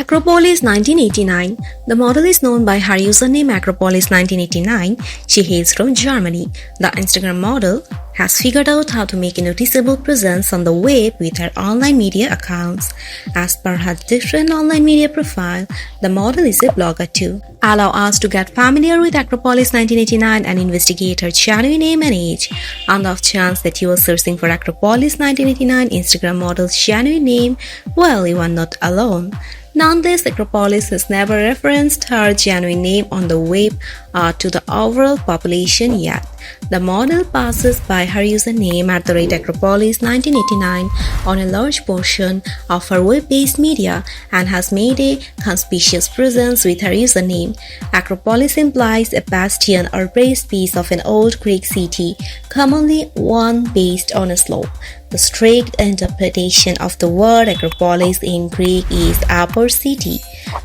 Acropolis 1989. The model is known by her username Acropolis1989. She hails from Germany. The Instagram model has figured out how to make a noticeable presence on the web with her online media accounts. As per her different online media profile, the model is a blogger too. Allow us to get familiar with Acropolis 1989 and investigate her genuine name and age. On the off chance that you are searching for Acropolis 1989 Instagram model's genuine name, well, you are not alone. Nonetheless, Acropolis has never referenced her genuine name on the web or to the overall population yet. The model passes by her username @Acropolis1989 on a large portion of her web-based media and has made a conspicuous presence with her username. Acropolis implies a bastion or praised piece of an old Greek city, commonly one based on a slope. The strict interpretation of the word Acropolis in Greek is upper city.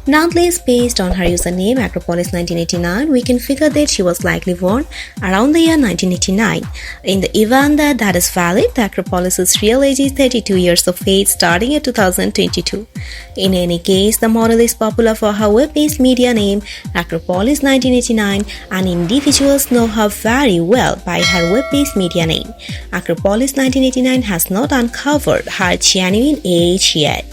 Nonetheless, based on her username Acropolis1989, we can figure that she was likely born around the year 1989. In the event that that is valid, the Acropolis's real age is 32 years of age starting at 2022. In any case, the model is popular for her web-based media name Acropolis1989 and individuals know her very well by her web-based media name. Acropolis1989 has not uncovered her genuine age yet.